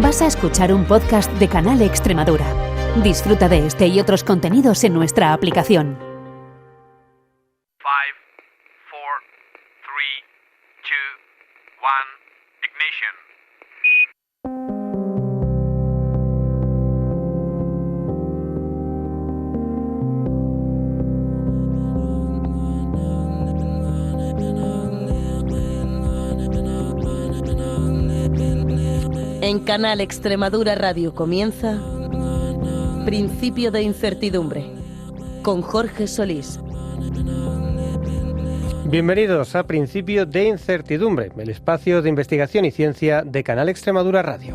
Vas a escuchar un podcast de Canal Extremadura. Disfruta de este y otros contenidos en nuestra aplicación. 5, 4, 3, 2, 1, ignition. En Canal Extremadura Radio comienza Principio de Incertidumbre, con Jorge Solís. Bienvenidos a Principio de Incertidumbre, el espacio de investigación y ciencia de Canal Extremadura Radio.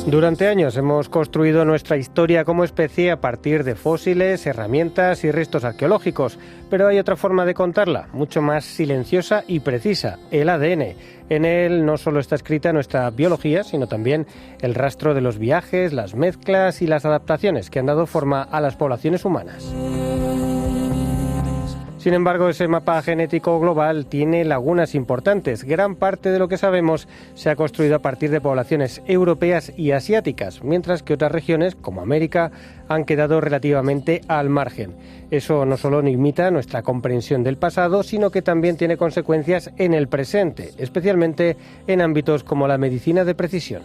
Durante años hemos construido nuestra historia como especie a partir de fósiles, herramientas y restos arqueológicos, pero hay otra forma de contarla, mucho más silenciosa y precisa, el ADN. En él no solo está escrita nuestra biología, sino también el rastro de los viajes, las mezclas y las adaptaciones que han dado forma a las poblaciones humanas. Sin embargo, ese mapa genético global tiene lagunas importantes. Gran parte de lo que sabemos se ha construido a partir de poblaciones europeas y asiáticas, mientras que otras regiones, como América, han quedado relativamente al margen. Eso no solo limita nuestra comprensión del pasado, sino que también tiene consecuencias en el presente, especialmente en ámbitos como la medicina de precisión.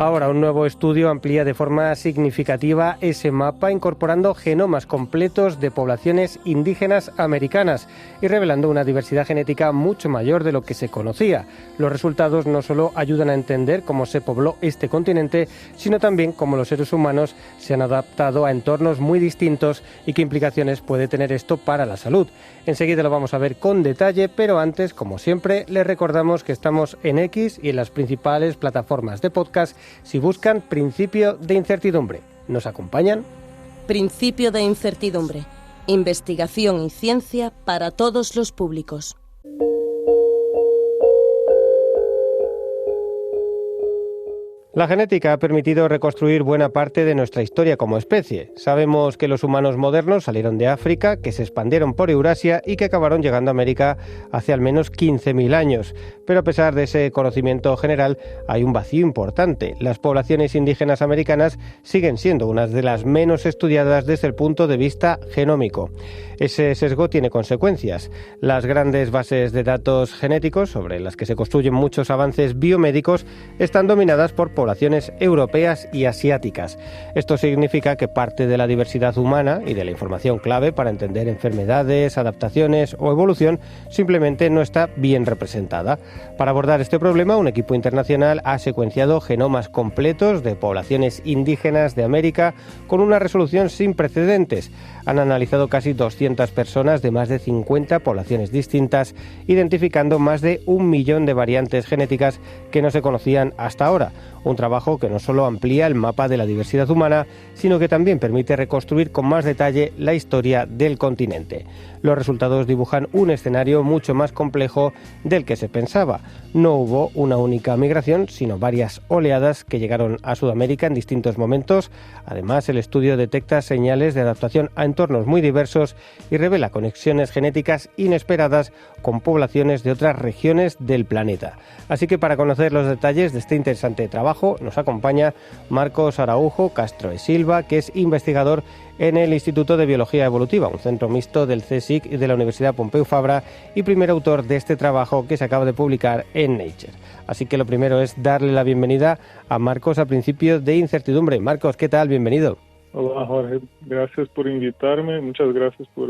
Ahora, un nuevo estudio amplía de forma significativa ese mapa, incorporando genomas completos de poblaciones indígenas americanas y revelando una diversidad genética mucho mayor de lo que se conocía. Los resultados no solo ayudan a entender cómo se pobló este continente, sino también cómo los seres humanos se han adaptado a entornos muy distintos y qué implicaciones puede tener esto para la salud. Enseguida lo vamos a ver con detalle, pero antes, como siempre, les recordamos que estamos en X y en las principales plataformas de podcast si buscan Principio de Incertidumbre. ¿Nos acompañan? Principio de Incertidumbre. Investigación y ciencia para todos los públicos. La genética ha permitido reconstruir buena parte de nuestra historia como especie. Sabemos que los humanos modernos salieron de África, que se expandieron por Eurasia y que acabaron llegando a América hace al menos 15.000 años. Pero a pesar de ese conocimiento general, hay un vacío importante. Las poblaciones indígenas americanas siguen siendo unas de las menos estudiadas desde el punto de vista genómico. Ese sesgo tiene consecuencias. Las grandes bases de datos genéticos, sobre las que se construyen muchos avances biomédicos, están dominadas por poblaciones europeas y asiáticas. Esto significa que parte de la diversidad humana y de la información clave para entender enfermedades, adaptaciones o evolución simplemente no está bien representada. Para abordar este problema, un equipo internacional ha secuenciado genomas completos de poblaciones indígenas de América con una resolución sin precedentes. Han analizado casi 200 personas de más de 50 poblaciones distintas, identificando más de 1 millón de variantes genéticas que no se conocían hasta ahora. Un trabajo que no solo amplía el mapa de la diversidad humana, sino que también permite reconstruir con más detalle la historia del continente. Los resultados dibujan un escenario mucho más complejo del que se pensaba. No hubo una única migración, sino varias oleadas que llegaron a Sudamérica en distintos momentos. Además, el estudio detecta señales de adaptación a entornos muy diversos y revela conexiones genéticas inesperadas con poblaciones de otras regiones del planeta. Así que para conocer los detalles de este interesante trabajo, nos acompaña Marcos Araujo Castro e Silva, que es investigador en el Instituto de Biología Evolutiva, un centro mixto del CSIC y de la Universidad Pompeu Fabra, y primer autor de este trabajo que se acaba de publicar en Nature. Así que lo primero es darle la bienvenida a Marcos a Principio de Incertidumbre. Marcos, ¿qué tal? Bienvenido. Hola Jorge, gracias por invitarme, muchas gracias por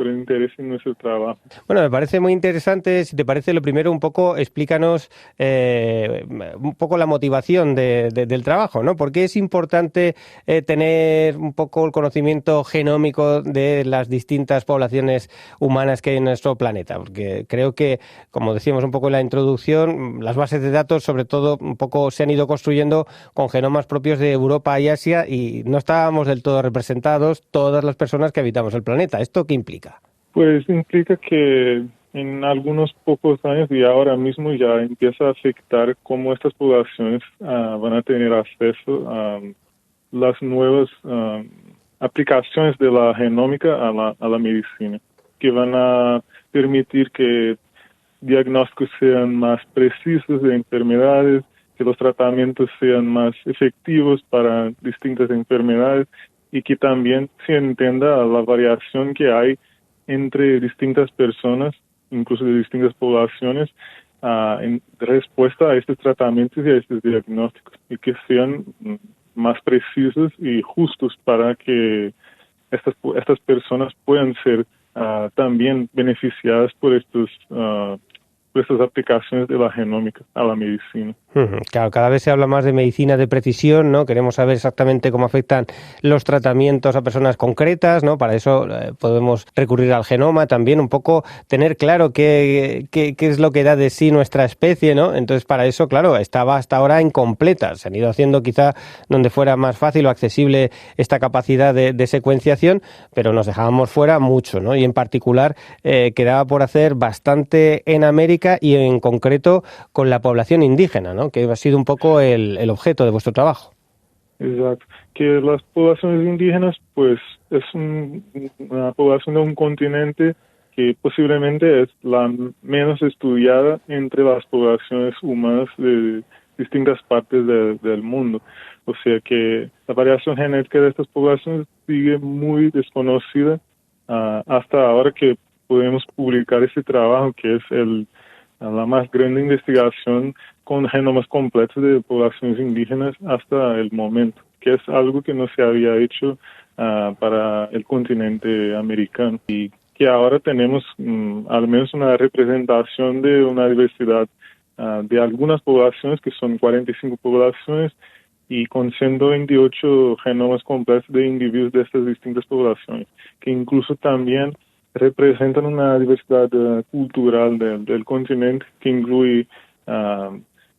el interés en nuestro trabajo. Bueno, me parece muy interesante. Si te parece, lo primero un poco explícanos un poco la motivación del trabajo, ¿no? ¿Por qué es importante tener un poco el conocimiento genómico de las distintas poblaciones humanas que hay en nuestro planeta? Porque creo que, como decíamos un poco en la introducción, las bases de datos sobre todo un poco se han ido construyendo con genomas propios de Europa y Asia y no estábamos del todo representados todas las personas que habitamos el planeta. ¿Esto qué implica? Pues implica que en algunos pocos años y ahora mismo ya empieza a afectar cómo estas poblaciones van a tener acceso a las nuevas aplicaciones de la genómica a la medicina, que van a permitir que diagnósticos sean más precisos de enfermedades, que los tratamientos sean más efectivos para distintas enfermedades y que también se entienda la variación que hay entre distintas personas, incluso de distintas poblaciones, en respuesta a estos tratamientos y a estos diagnósticos, y que sean más precisos y justos para que estas personas puedan ser también beneficiadas por estas aplicaciones de la genómica a la medicina. Claro, cada vez se habla más de medicina de precisión, ¿no? Queremos saber exactamente cómo afectan los tratamientos a personas concretas, ¿no? Para eso podemos recurrir al genoma también, un poco tener claro qué es lo que da de sí nuestra especie, ¿no? Entonces, para eso, claro, estaba hasta ahora incompleta. Se han ido haciendo quizá donde fuera más fácil o accesible esta capacidad de secuenciación, pero nos dejábamos fuera mucho, ¿no? Y en particular quedaba por hacer bastante en América y en concreto con la población indígena, ¿no? Que ha sido un poco el objeto de vuestro trabajo. Exacto. Que las poblaciones indígenas, pues, es una población de un continente que posiblemente es la menos estudiada entre las poblaciones humanas de distintas partes del mundo. O sea que la variación genética de estas poblaciones sigue muy desconocida hasta ahora que podemos publicar este trabajo, que es la más grande investigación con genomas completos de poblaciones indígenas hasta el momento, que es algo que no se había hecho para el continente americano, y que ahora tenemos al menos una representación de una diversidad de algunas poblaciones, que son 45 poblaciones, y con 128 genomas completos de individuos de estas distintas poblaciones, que incluso también representan una diversidad cultural del continente, que incluye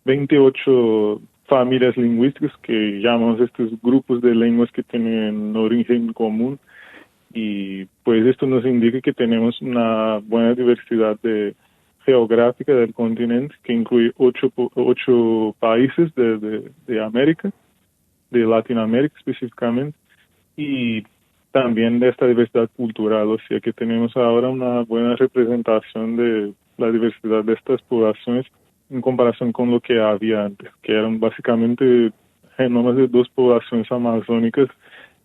28 familias lingüísticas, que llamamos estos grupos de lenguas que tienen origen común, y pues esto nos indica que tenemos una buena diversidad geográfica del continente, que incluye 8 países de América, de Latinoamérica específicamente, y también de esta diversidad cultural, o sea que tenemos ahora una buena representación de la diversidad de estas poblaciones en comparación con lo que había antes, que eran básicamente genomas de 2 poblaciones amazónicas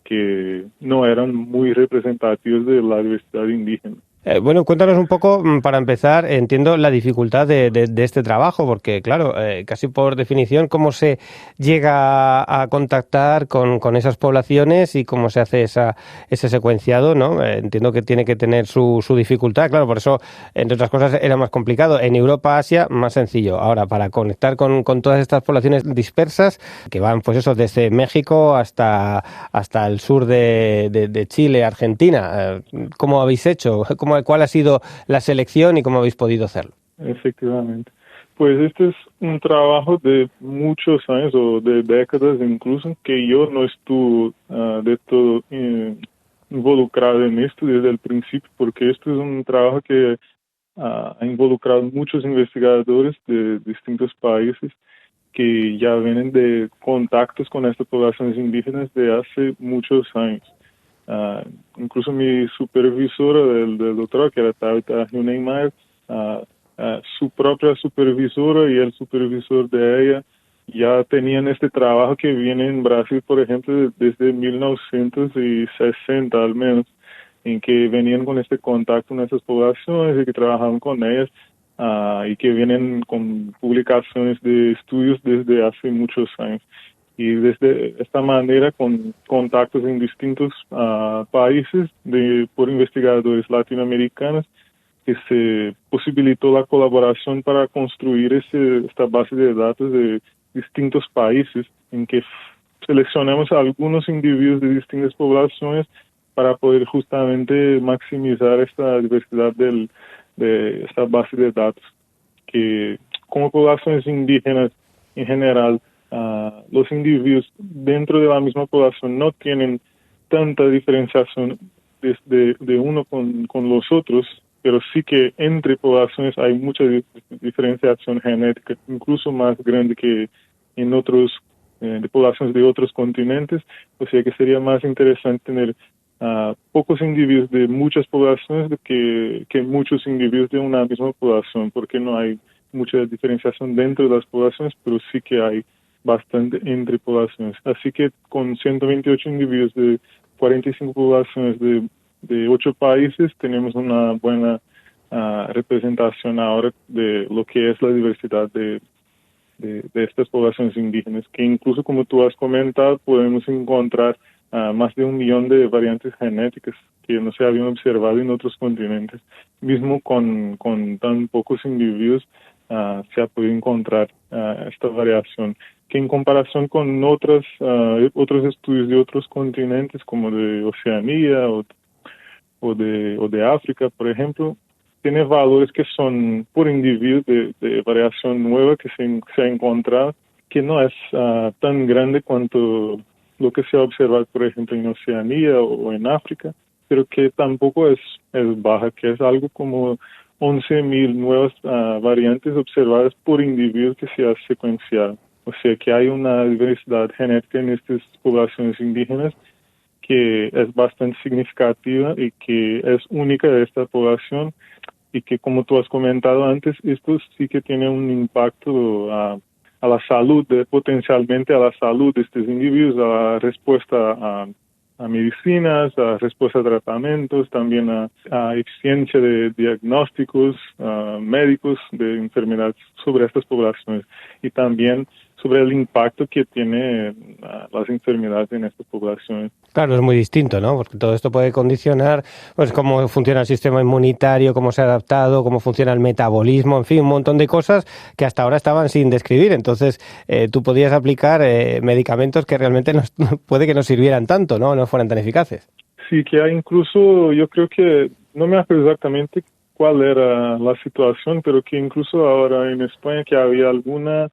que no eran muy representativos de la diversidad indígena. Bueno, cuéntanos un poco, para empezar, entiendo la dificultad de este trabajo, porque claro, casi por definición, ¿cómo se llega a contactar con esas poblaciones y cómo se hace ese secuenciado, ¿no? Entiendo que tiene que tener su dificultad, claro, por eso, entre otras cosas, era más complicado. En Europa, Asia, más sencillo. Ahora, para conectar con todas estas poblaciones dispersas, que van, pues eso, desde México hasta el sur de Chile, Argentina, ¿cómo habéis hecho? ¿Cuál ha sido la selección y cómo habéis podido hacerlo? Efectivamente. Pues este es un trabajo de muchos años o de décadas incluso, que yo no estuve de todo involucrado en esto desde el principio, porque esto es un trabajo que ha involucrado muchos investigadores de distintos países que ya vienen de contactos con estas poblaciones indígenas de hace muchos años. Incluso mi supervisora del doctorado, que era Tabitha Hunenmayer, su propia supervisora y el supervisor de ella ya tenían este trabajo que viene en Brasil, por ejemplo, desde 1960 al menos, en que venían con este contacto con esas poblaciones y que trabajaban con ellas, y que vienen con publicaciones de estudios desde hace muchos años. Y desde esta manera, con contactos en distintos países por investigadores latinoamericanos, que se posibilitó la colaboración para construir esta base de datos de distintos países, en que seleccionamos a algunos individuos de distintas poblaciones para poder justamente maximizar esta diversidad de esta base de datos, que como poblaciones indígenas en general, los individuos dentro de la misma población no tienen tanta diferenciación de uno con los otros, pero sí que entre poblaciones hay mucha diferenciación genética, incluso más grande que en otros de poblaciones de otros continentes, o sea que sería más interesante tener pocos individuos de muchas poblaciones que muchos individuos de una misma población, porque no hay mucha diferenciación dentro de las poblaciones, pero sí que hay bastante entre poblaciones. Así que con 128 individuos de 45 poblaciones de 8 países tenemos una buena representación ahora de lo que es la diversidad de estas poblaciones indígenas, que incluso como tú has comentado podemos encontrar más de 1 millón de variantes genéticas que no se habían observado en otros continentes. Mismo con tan pocos individuos se ha podido encontrar esta variación, que en comparación con otros estudios de otros continentes como de Oceanía o de África, por ejemplo, tiene valores que son por individuo de variación nueva que se ha encontrado, que no es tan grande cuanto lo que se ha observado, por ejemplo, en Oceanía o en África, pero que tampoco es baja, que es algo como 11.000 nuevas variantes observadas por individuo que se ha secuenciado. O sea que hay una diversidad genética en estas poblaciones indígenas que es bastante significativa y que es única de esta población, y que, como tú has comentado antes, esto sí que tiene un impacto a la salud, potencialmente a la salud de estos individuos, a la respuesta a medicinas, a respuesta a tratamientos, también a eficiencia de diagnósticos médicos de enfermedades sobre estas poblaciones, y también sobre el impacto que tiene las enfermedades en estas poblaciones. Claro, es muy distinto, ¿no? Porque todo esto puede condicionar pues cómo funciona el sistema inmunitario, cómo se ha adaptado, cómo funciona el metabolismo, en fin, un montón de cosas que hasta ahora estaban sin describir. Entonces, tú podías aplicar medicamentos que realmente puede que no sirvieran tanto, ¿no? No fueran tan eficaces. Sí, que hay incluso, yo creo que, no me acuerdo exactamente cuál era la situación, pero que incluso ahora en España que había alguna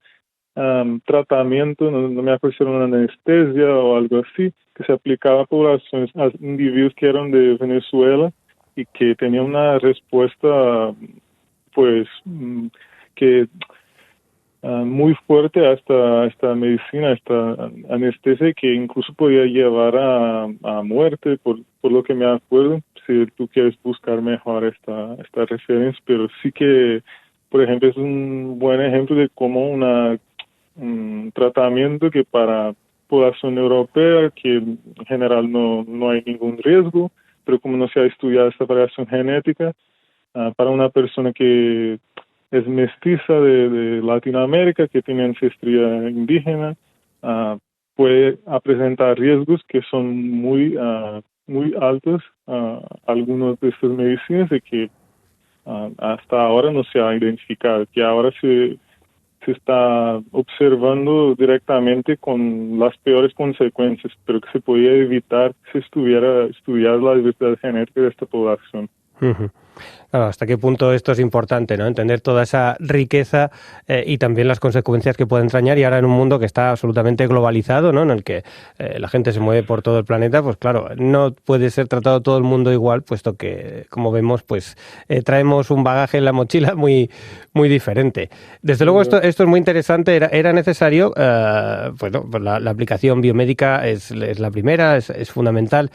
tratamiento, no me acuerdo si era una anestesia o algo así, que se aplicaba a poblaciones, a individuos que eran de Venezuela y que tenían una respuesta, pues, que muy fuerte a esta medicina, a esta anestesia, que incluso podía llevar a muerte, por lo que me acuerdo, si tú quieres buscar mejor esta referencia, pero sí que, por ejemplo, es un buen ejemplo de cómo un tratamiento que para población europea, que en general no hay ningún riesgo, pero como no se ha estudiado esta variación genética, para una persona que es mestiza de Latinoamérica, que tiene ancestría indígena, puede presentar riesgos que son muy altos, algunos de estas medicinas, y que hasta ahora no se ha identificado, que ahora se está observando directamente con las peores consecuencias, pero que se podía evitar si estuviera estudiada la diversidad genética de esta población. Uh-huh. Claro, hasta qué punto esto es importante, ¿no? Entender toda esa riqueza y también las consecuencias que puede entrañar, y ahora en un mundo que está absolutamente globalizado, ¿no? En el que la gente se mueve por todo el planeta, pues claro, no puede ser tratado todo el mundo igual, puesto que, como vemos, pues traemos un bagaje en la mochila muy, muy diferente. Desde luego esto es muy interesante, era necesario, bueno, pues la aplicación biomédica es la primera, es fundamental,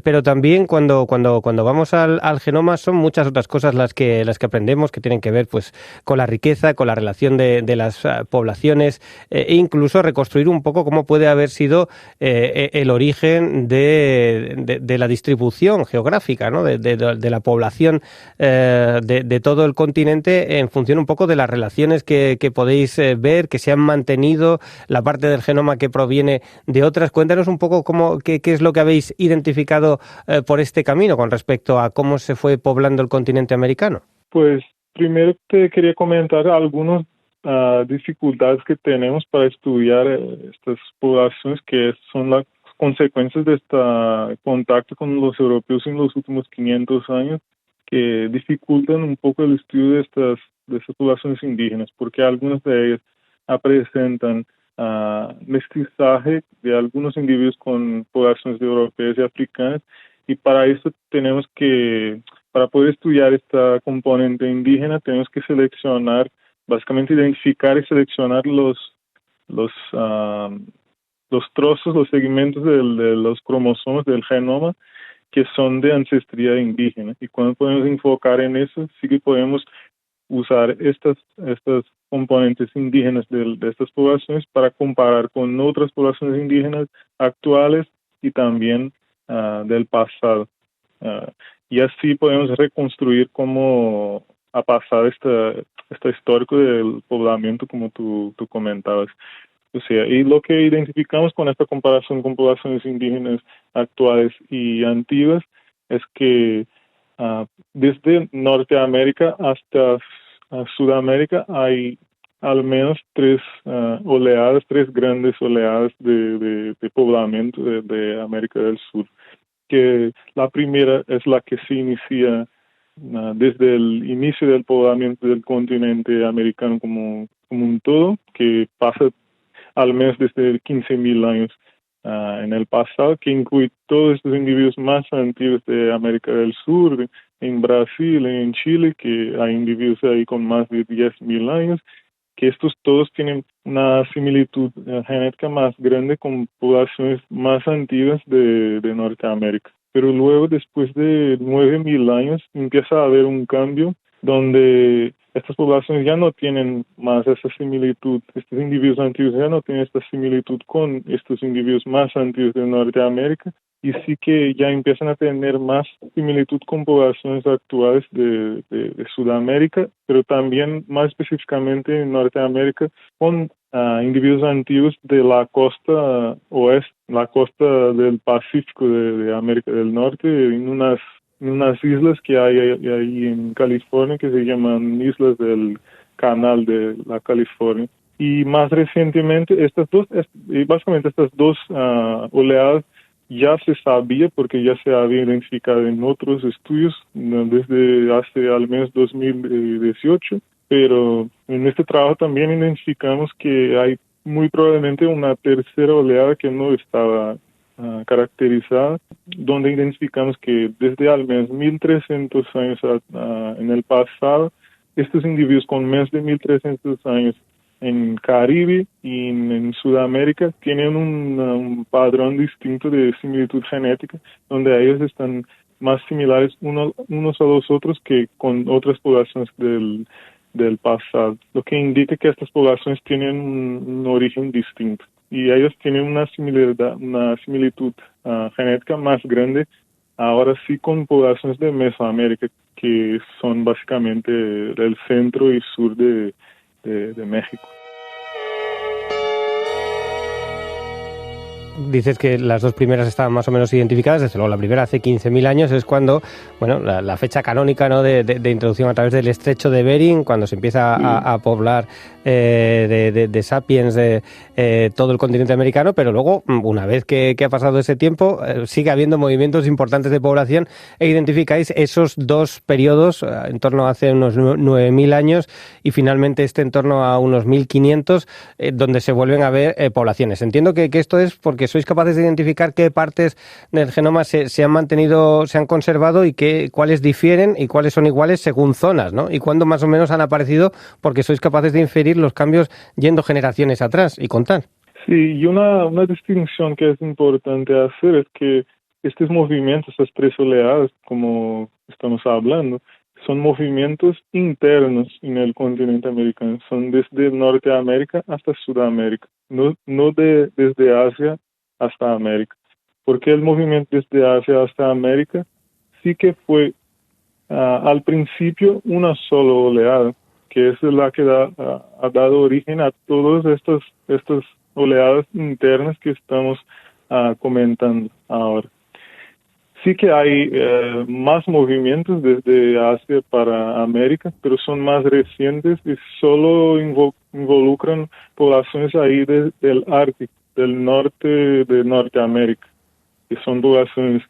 pero también cuando vamos al genoma son muchas otras cosas las que aprendemos, que tienen que ver pues con la riqueza, con la relación de las poblaciones, e incluso reconstruir un poco cómo puede haber sido el origen de la distribución geográfica, ¿no? de la población de todo el continente, en función un poco de las relaciones que podéis ver, que se han mantenido, la parte del genoma que proviene de otras. Cuéntanos un poco qué es lo que habéis identificado por este camino con respecto a cómo se fue poblando el continente americano. Pues primero te quería comentar algunas dificultades que tenemos para estudiar estas poblaciones, que son las consecuencias de este contacto con los europeos en los últimos 500 años, que dificultan un poco el estudio de estas poblaciones indígenas, porque algunas de ellas presentan mestizaje de algunos individuos con poblaciones europeas y africanas, y para eso para poder estudiar esta componente indígena, tenemos que seleccionar, básicamente identificar y seleccionar los trozos, los segmentos de los cromosomas del genoma que son de ancestría indígena. Y cuando podemos enfocar en eso, sí que podemos usar estas componentes indígenas de estas poblaciones para comparar con otras poblaciones indígenas actuales y también del pasado. Y así podemos reconstruir cómo ha pasado este histórico del poblamiento, como tú comentabas. O sea, y lo que identificamos con esta comparación con poblaciones indígenas actuales y antiguas es que desde Norteamérica hasta Sudamérica hay al menos tres grandes oleadas de poblamiento de América del Sur. Que la primera es la que se inicia desde el inicio del poblamiento del continente americano como un todo, que pasa al menos desde 15.000 años en el pasado, que incluye todos estos individuos más antiguos de América del Sur, en Brasil, en Chile, que hay individuos ahí con más de 10.000 años, que estos todos tienen una similitud genética más grande con poblaciones más antiguas de Norteamérica. Pero luego, después de 9.000 años, empieza a haber un cambio donde estas poblaciones ya no tienen más esa similitud, estos individuos antiguos ya no tienen esta similitud con estos individuos más antiguos de Norteamérica, y sí que ya empiezan a tener más similitud con poblaciones actuales de Sudamérica, pero también más específicamente en Norteamérica con individuos antiguos de la costa oeste, la costa del Pacífico de América del Norte, en unas islas que hay ahí en California que se llaman Islas del Canal de la California. Y más recientemente, básicamente estas dos oleadas ya se sabía porque ya se había identificado en otros estudios desde hace al menos 2018, pero en este trabajo también identificamos que hay muy probablemente una tercera oleada que no estaba caracterizada, donde identificamos que desde al menos 1.300 años en el pasado, estos individuos con más de 1.300 años en Caribe y en Sudamérica tienen un patrón distinto de similitud genética, donde ellos están más similares unos a los otros que con otras poblaciones del pasado, lo que indica que estas poblaciones tienen un origen distinto y ellos tienen una similitud genética más grande, ahora sí con poblaciones de Mesoamérica, que son básicamente del centro y sur de México. Dices que las dos primeras estaban más o menos identificadas, desde luego la primera hace 15.000 años es cuando, bueno, la fecha canónica, ¿no?, de introducción a través del estrecho de Bering, cuando se empieza a poblar de sapiens todo el continente americano, pero luego, una vez que ha pasado ese tiempo, sigue habiendo movimientos importantes de población e identificáis esos dos periodos en torno a hace unos 9.000 años y finalmente en torno a unos 1.500, donde se vuelven a ver poblaciones. Entiendo que esto es porque sois capaces de identificar qué partes del genoma se han mantenido, se han conservado y cuáles difieren y cuáles son iguales según zonas, ¿no? Y cuándo más o menos han aparecido, porque sois capaces de inferir los cambios yendo generaciones atrás y contar. Sí, y una distinción que es importante hacer es que estos movimientos, estas tres oleadas, como estamos hablando, son movimientos internos en el continente americano, son desde Norteamérica hasta Sudamérica, no desde Asia hasta América, porque el movimiento desde Asia hasta América sí que fue al principio una sola oleada, que es la que ha dado origen a todas estas oleadas internas que estamos comentando ahora. Sí que hay más movimientos desde Asia para América, pero son más recientes y solo involucran poblaciones ahí del Ártico, del norte de Norteamérica, que son poblaciones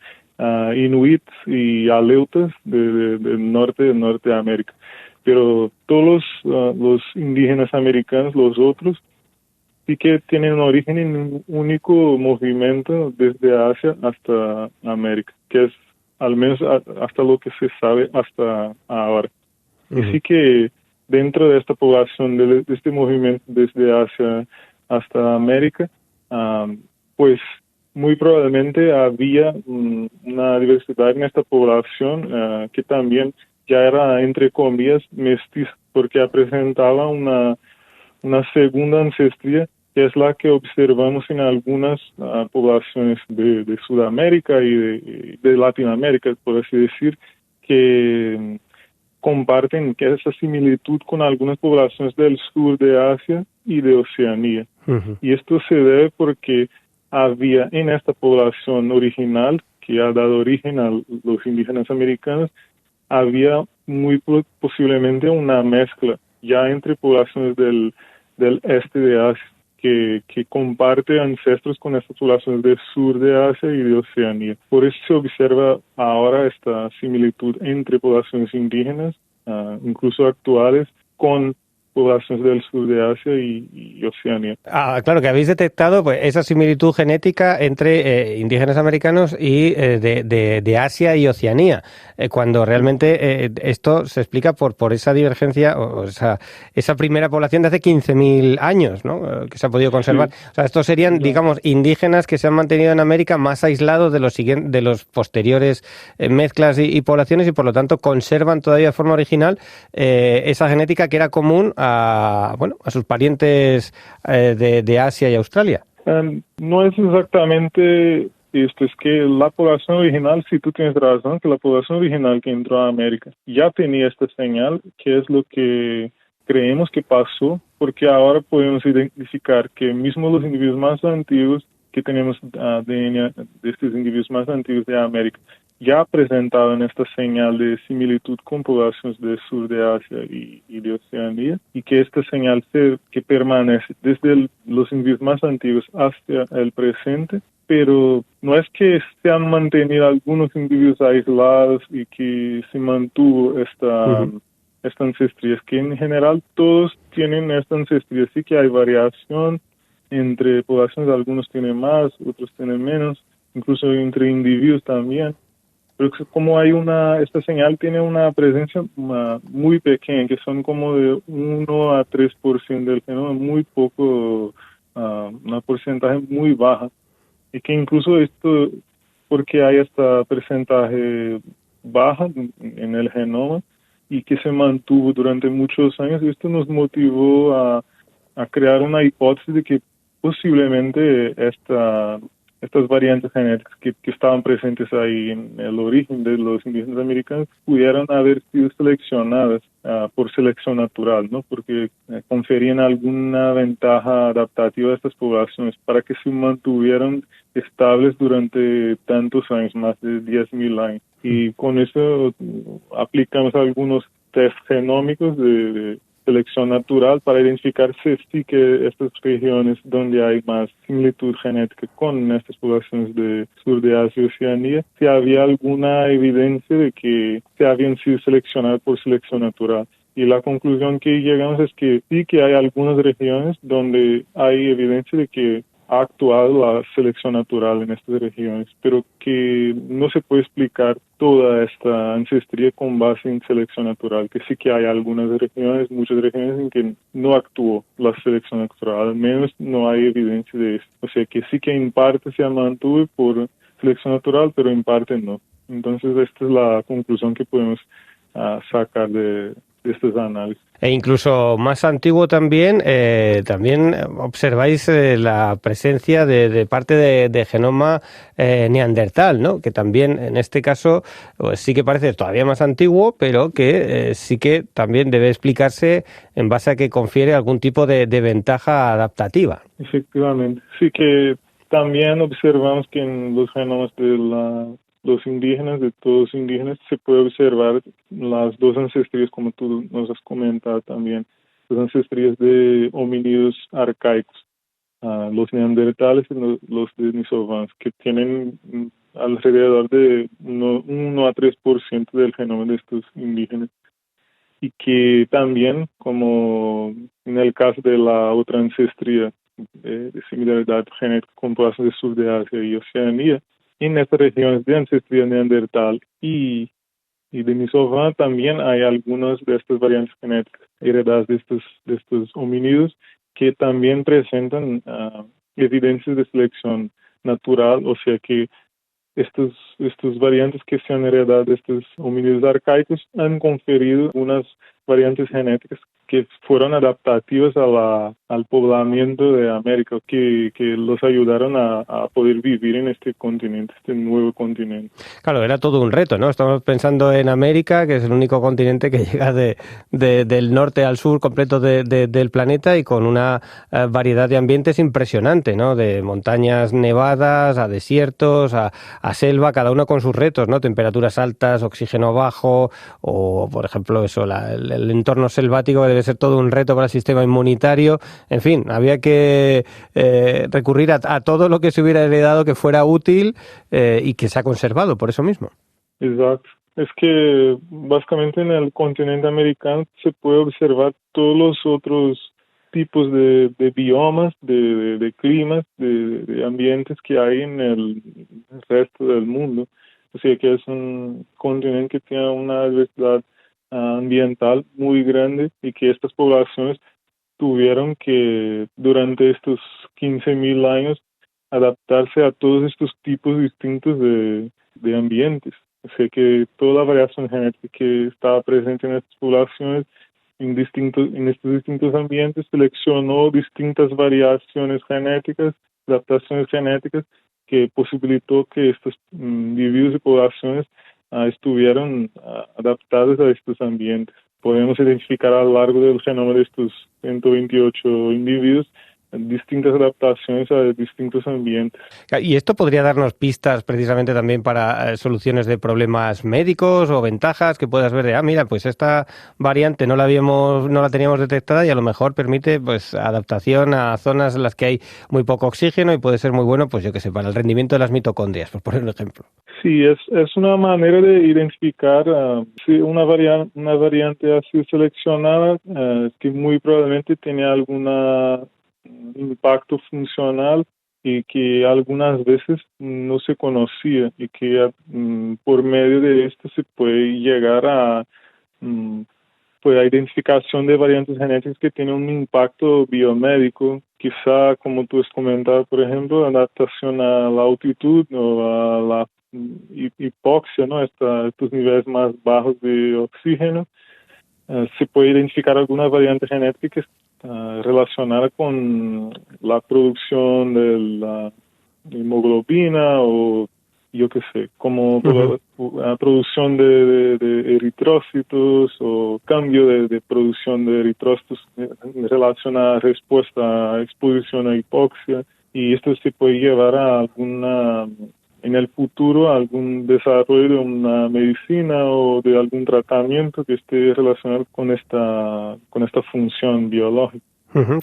inuit y aleutas del norte de Norteamérica. Pero todos los indígenas americanos, los otros, sí que tienen un origen en un único movimiento desde Asia hasta América, que es al menos hasta lo que se sabe hasta ahora. Uh-huh. Y sí que dentro de esta población, de este movimiento desde Asia hasta América, pues muy probablemente había una diversidad en esta población que también ya era, entre comillas, mestiza, porque presentaba una segunda ancestría, que es la que observamos en algunas poblaciones de Sudamérica y de Latinoamérica, por así decir, que comparten que esa similitud con algunas poblaciones del sur de Asia y de Oceanía. Ujú. Y esto se debe porque había en esta población original, que ha dado origen a los indígenas americanos, había muy posiblemente una mezcla ya entre poblaciones del este de Asia, que comparte ancestros con estas poblaciones del sur de Asia y de Oceanía. Por eso se observa ahora esta similitud entre poblaciones indígenas, incluso actuales, con poblaciones del sur de Asia y Oceanía. Claro, que habéis detectado pues, esa similitud genética entre indígenas americanos y de Asia y Oceanía, cuando realmente esto se explica por esa divergencia, o esa primera población de hace 15.000 años, ¿no? Que se ha podido conservar. Sí. O sea, estos serían, digamos, indígenas que se han mantenido en América más aislados de los posteriores mezclas y poblaciones, y por lo tanto conservan todavía de forma original esa genética que era común a sus parientes de Asia y Australia. No es exactamente esto, es que la población original, si tú tienes razón, que la población original que entró a América ya tenía esta señal, que es lo que creemos que pasó, porque ahora podemos identificar que mismo los individuos más antiguos que tenemos ADN de estos individuos más antiguos de América ya presentaban esta señal de similitud con poblaciones del sur de Asia y de Oceanía, y que esta señal que permanece desde los individuos más antiguos hasta el presente, pero no es que se han mantenido algunos individuos aislados y que se mantuvo esta ancestría, es que en general todos tienen esta ancestría, sí que hay variación entre poblaciones, algunos tienen más, otros tienen menos, incluso entre individuos también. Pero como esta señal tiene una presencia muy pequeña, que son como de 1 a 3% del genoma, muy poco, una porcentaje muy baja. Y que incluso esto, porque hay este porcentaje baja en el genoma y que se mantuvo durante muchos años, esto nos motivó a crear una hipótesis de que posiblemente estas variantes genéticas que estaban presentes ahí en el origen de los indígenas americanos pudieran haber sido seleccionadas por selección natural, ¿no? Porque conferían alguna ventaja adaptativa a estas poblaciones para que se mantuvieran estables durante tantos años, más de 10.000 años. Y con eso aplicamos algunos test genómicos de selección natural para identificar si sí que estas regiones donde hay más similitud genética con estas poblaciones de sur de Asia y Oceanía, si había alguna evidencia de que se habían sido seleccionadas por selección natural. Y la conclusión que llegamos es que sí que hay algunas regiones donde hay evidencia de que ha actuado la selección natural en estas regiones, pero que no se puede explicar toda esta ancestría con base en selección natural, que sí que hay algunas regiones, muchas regiones en que no actuó la selección natural, al menos no hay evidencia de eso. O sea que sí que en parte se mantuvo por selección natural, pero en parte no. Entonces esta es la conclusión que podemos sacar de estos análisis. E incluso más antiguo también observáis la presencia de parte de genoma neandertal, ¿no? Que también en este caso pues, sí que parece todavía más antiguo, pero que sí que también debe explicarse en base a que confiere algún tipo de ventaja adaptativa. Efectivamente, sí que también observamos que en los genomas de los indígenas, de todos los indígenas, se puede observar las dos ancestrías, como tú nos has comentado también, las ancestrías de homínidos arcaicos, los neandertales y los denisovanos, que tienen alrededor de 1 a 3% del genoma de estos indígenas. Y que también, como en el caso de la otra ancestría de similaridad genética con poblaciones de sur de Asia y Oceanía, en estas regiones de ancestría neandertal y denisovana también hay algunas de estas variantes genéticas heredadas de estos homínidos que también presentan evidencias de selección natural, o sea que estos variantes que se han heredado de estos homínidos arcaicos han conferido unas variantes genéticas que fueron adaptativas al poblamiento de América, que los ayudaron a poder vivir en este continente, este nuevo continente. Claro, era todo un reto, ¿no? Estamos pensando en América, que es el único continente que llega del norte al sur completo del planeta y con una variedad de ambientes impresionante, ¿no? De montañas nevadas a desiertos, a selva, cada uno con sus retos, ¿no? Temperaturas altas, oxígeno bajo o, por ejemplo, eso, el entorno selvático que debe ser todo un reto para el sistema inmunitario. En fin, había que recurrir a todo lo que se hubiera heredado que fuera útil y que se ha conservado por eso mismo. Exacto. Es que básicamente en el continente americano se puede observar todos los otros tipos de biomas, de climas, de ambientes que hay en el resto del mundo. O sea que es un continente que tiene una diversidad ambiental muy grande y que estas poblaciones tuvieron que durante estos 15.000 años adaptarse a todos estos tipos distintos de ambientes. O sea que toda la variación genética que estaba presente en estas poblaciones en estos distintos ambientes seleccionó distintas variaciones genéticas, adaptaciones genéticas que posibilitó que estos individuos y poblaciones estuvieran adaptados a estos ambientes. Podemos identificar a lo largo del genoma de estos 128 individuos distintas adaptaciones a distintos ambientes. Y esto podría darnos pistas precisamente también para soluciones de problemas médicos o ventajas que puedas ver de, mira, pues esta variante no la teníamos detectada y a lo mejor permite pues adaptación a zonas en las que hay muy poco oxígeno y puede ser muy bueno, pues yo qué sé, para el rendimiento de las mitocondrias, por poner un ejemplo. Sí, es una manera de identificar si una variante así seleccionada que muy probablemente tiene alguna impacto funcional y que algunas veces no se conocía y que por medio de esto se puede llegar a pues, a identificación de variantes genéticas que tienen un impacto biomédico, quizá como tú has comentado, por ejemplo, adaptación a la altitud o a la hipoxia, ¿no? Estos niveles más bajos de oxígeno. Se puede identificar alguna variante genética relacionada con la producción de la hemoglobina o yo qué sé, como la producción de eritrócitos o cambio de producción de eritrócitos en relación a respuesta a exposición a hipoxia, y esto se puede llevar a en el futuro algún desarrollo de una medicina o de algún tratamiento que esté relacionado con esta función biológica.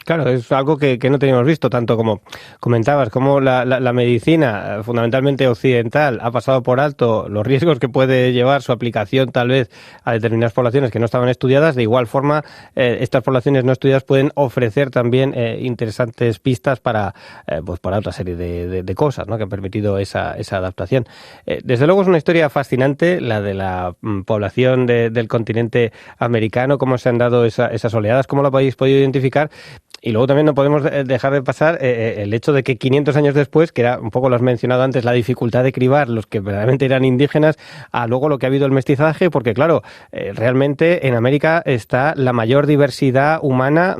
Claro, es algo que no teníamos visto, tanto como comentabas, como la medicina, fundamentalmente occidental, ha pasado por alto los riesgos que puede llevar su aplicación tal vez a determinadas poblaciones que no estaban estudiadas. De igual forma, estas poblaciones no estudiadas pueden ofrecer también interesantes pistas para otra serie de cosas, ¿no?, que han permitido esa adaptación. Desde luego es una historia fascinante, la de la población del continente americano, cómo se han dado esas oleadas, cómo lo habéis podido identificar. Y luego también no podemos dejar de pasar el hecho de que 500 años después, que era un poco lo has mencionado antes, la dificultad de cribar los que verdaderamente eran indígenas, a luego lo que ha habido el mestizaje, porque claro, realmente en América está la mayor diversidad humana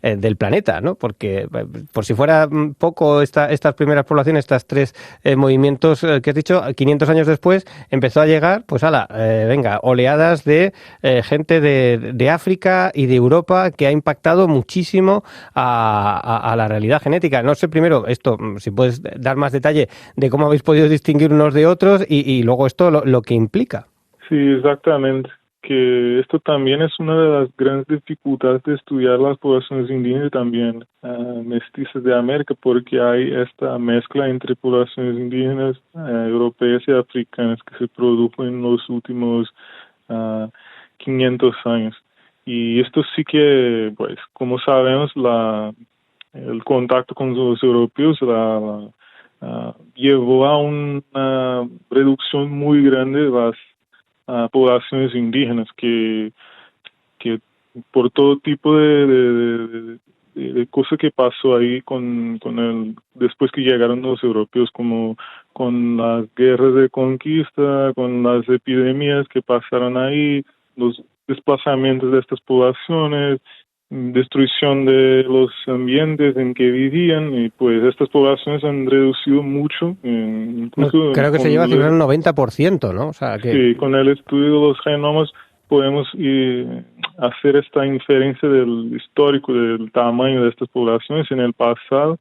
del planeta, ¿no? Porque por si fuera poco estas primeras poblaciones, estas tres movimientos que has dicho, 500 años después empezó a llegar, pues venga, oleadas de gente de África y de Europa que ha impactado muchísimo a la realidad genética. No sé primero esto, si puedes dar más detalle de cómo habéis podido distinguir unos de otros y luego esto lo que implica. Sí, exactamente. Que esto también es una de las grandes dificultades de estudiar las poblaciones indígenas y también mestizas de América, porque hay esta mezcla entre poblaciones indígenas europeas y africanas que se produjo en los últimos 500 años. Y esto sí que, pues, como sabemos, el contacto con los europeos llevó a una reducción muy grande de las poblaciones indígenas que por todo tipo de de cosas que pasó ahí después que llegaron los europeos, como con las guerras de conquista, con las epidemias que pasaron ahí, los desplazamientos de estas poblaciones, destrucción de los ambientes en que vivían, y pues estas poblaciones han reducido mucho, incluso Creo que se lleva a cifrar un 90%, ¿no? O sea, que... Sí, con el estudio de los genomas podemos hacer esta inferencia del histórico, del tamaño de estas poblaciones en el pasado,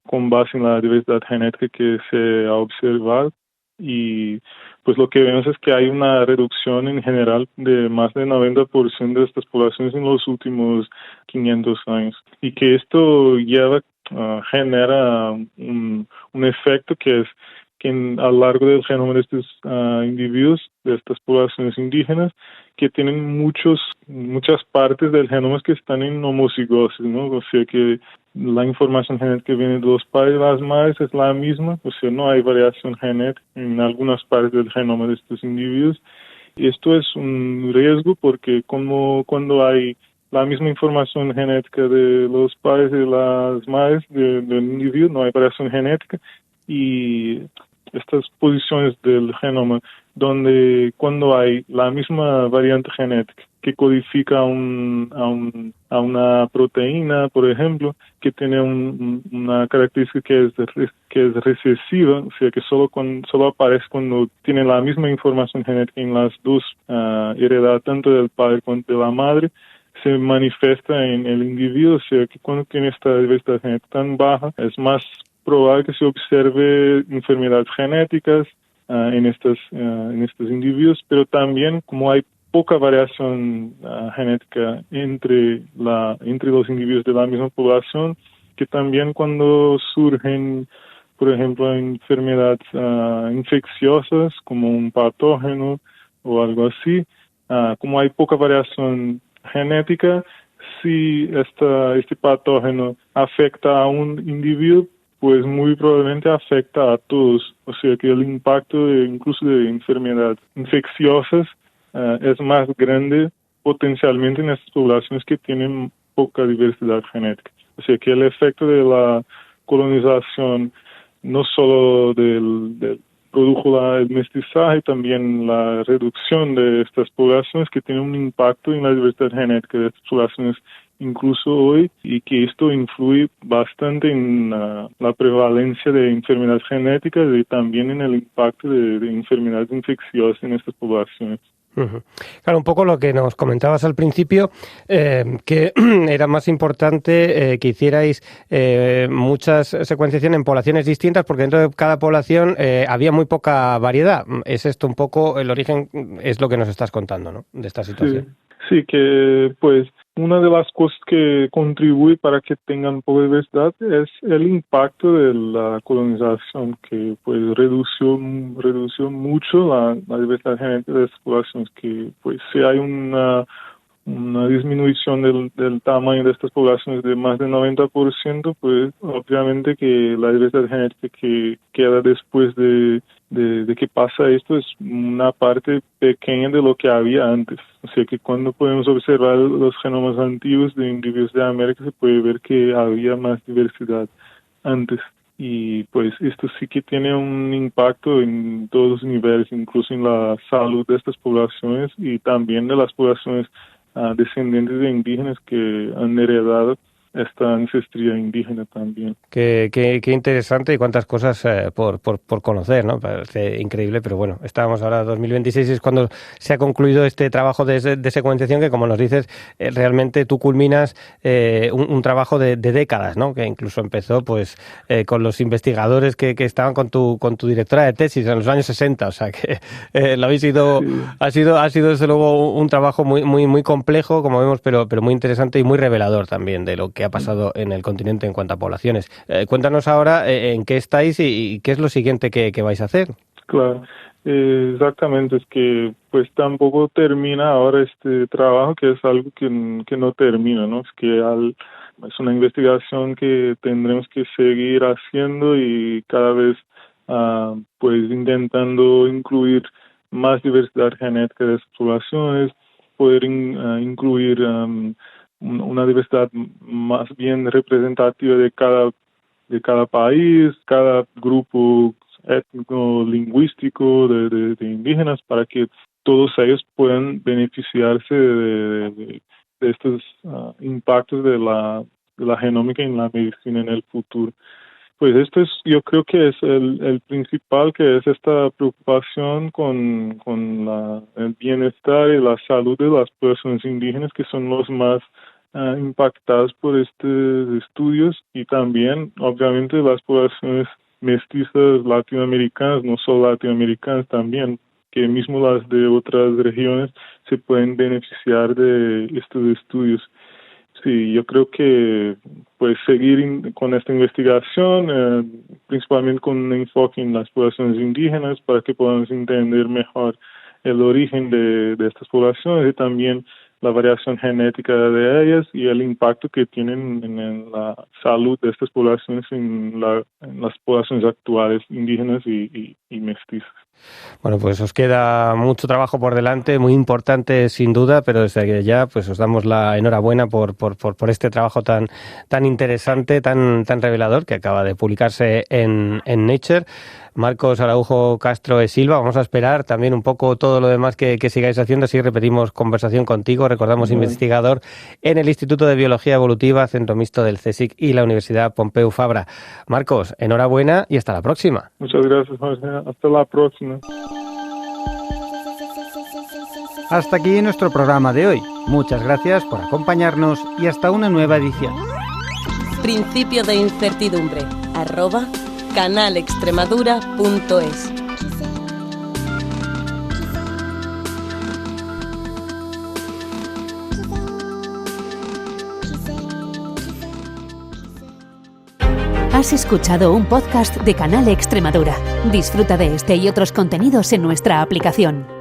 con base en la diversidad genética que se ha observado. Y pues lo que vemos es que hay una reducción en general de más del 90% de estas poblaciones en los últimos 500 años. Y que esto genera un efecto que es que a lo largo del genoma de estos individuos, de estas poblaciones indígenas, que tienen muchas partes del genoma que están en homocigosis, ¿no? O sea que la información genética que viene de los padres y las madres es la misma, o sea, no hay variación genética en algunas partes del genoma de estos individuos. Y esto es un riesgo porque como cuando hay la misma información genética de los padres y las madres del individuo, no hay variación genética, y estas posiciones del genoma donde cuando hay la misma variante genética que codifica a una proteína, por ejemplo, que tiene una característica que es recesiva, o sea que solo aparece cuando tiene la misma información genética en las dos heredadas, tanto del padre como de la madre, se manifiesta en el individuo, o sea que cuando tiene esta diversidad genética tan baja, es más probable que se observe enfermedades genéticas en estos individuos, pero también como hay poca variación genética entre los individuos de la misma población, que también cuando surgen, por ejemplo, enfermedades infecciosas como un patógeno o algo así, como hay poca variación genética, si este patógeno afecta a un individuo, pues muy probablemente afecta a todos. O sea que el impacto incluso de enfermedades infecciosas es más grande potencialmente en estas poblaciones que tienen poca diversidad genética. O sea que el efecto de la colonización no solo produjo el mestizaje, también la reducción de estas poblaciones que tiene un impacto en la diversidad genética de estas poblaciones incluso hoy, y que esto influye bastante en la prevalencia de enfermedades genéticas y también en el impacto de enfermedades infecciosas en estas poblaciones. Uh-huh. Claro, un poco lo que nos comentabas al principio, que era más importante que hicierais muchas secuenciación en poblaciones distintas, porque dentro de cada población había muy poca variedad. Es esto un poco el origen, es lo que nos estás contando, ¿no?, de esta situación. Sí, que pues una de las cosas que contribuye para que tengan poca diversidad es el impacto de la colonización, que pues redució mucho la diversidad genética de las poblaciones, que pues si hay una disminución del tamaño de estas poblaciones de más del 90%, pues obviamente que la diversidad genética que queda después de que pasa esto es una parte pequeña de lo que había antes. O sea que cuando podemos observar los genomas antiguos de individuos de América, se puede ver que había más diversidad antes. Y pues esto sí que tiene un impacto en todos los niveles, incluso en la salud de estas poblaciones y también de las poblaciones descendientes de indígenas que han heredado esta ancestría indígena también. Qué interesante y cuántas cosas por conocer, ¿no? Parece increíble, pero bueno, estábamos ahora en 2026 y es cuando se ha concluido este trabajo de secuenciación que, como nos dices, realmente tú culminas un trabajo de décadas, ¿no? Que incluso empezó pues con los investigadores que estaban con tu directora de tesis en los años 60, o sea que lo habéis ido, sí. ha sido desde luego un trabajo muy complejo, como vemos, pero muy interesante y muy revelador también de lo que ha pasado en el continente en cuanto a poblaciones. Cuéntanos ahora en qué estáis y qué es lo siguiente que vais a hacer. Claro, exactamente, es que pues tampoco termina ahora este trabajo, que es algo que no termina, ¿no? Es que es una investigación que tendremos que seguir haciendo y cada vez pues intentando incluir más diversidad genética de las poblaciones, poder incluir una diversidad más bien representativa de cada país, cada grupo étnico, lingüístico de indígenas, para que todos ellos puedan beneficiarse de estos impactos de la genómica en la medicina en el futuro. Pues esto es, yo creo que es el principal, que es esta preocupación con el bienestar y la salud de las personas indígenas, que son los más impactados por estos estudios, y también, obviamente, las poblaciones mestizas latinoamericanas, no solo latinoamericanas también, que mismo las de otras regiones se pueden beneficiar de estos estudios. Sí, yo creo que pues seguir con esta investigación, principalmente con un enfoque en las poblaciones indígenas, para que podamos entender mejor el origen de estas poblaciones y también la variación genética de ellas y el impacto que tienen en la salud de estas poblaciones en las poblaciones actuales indígenas y mestizas. Bueno, pues os queda mucho trabajo por delante, muy importante sin duda, pero desde ya pues os damos la enhorabuena por este trabajo tan interesante, tan revelador, que acaba de publicarse en Nature. Marcos Araujo Castro e Silva, vamos a esperar también un poco todo lo demás que sigáis haciendo, así repetimos conversación contigo. Recordamos, investigador en el Instituto de Biología Evolutiva, Centro Mixto del CSIC y la Universidad Pompeu Fabra. Marcos, enhorabuena y hasta la próxima. Muchas gracias, Jorge. Hasta la próxima. Hasta aquí nuestro programa de hoy. Muchas gracias por acompañarnos y hasta una nueva edición. Principio de incertidumbre, @canalextremadura.es. Has escuchado un podcast de Canal Extremadura. Disfruta de este y otros contenidos en nuestra aplicación.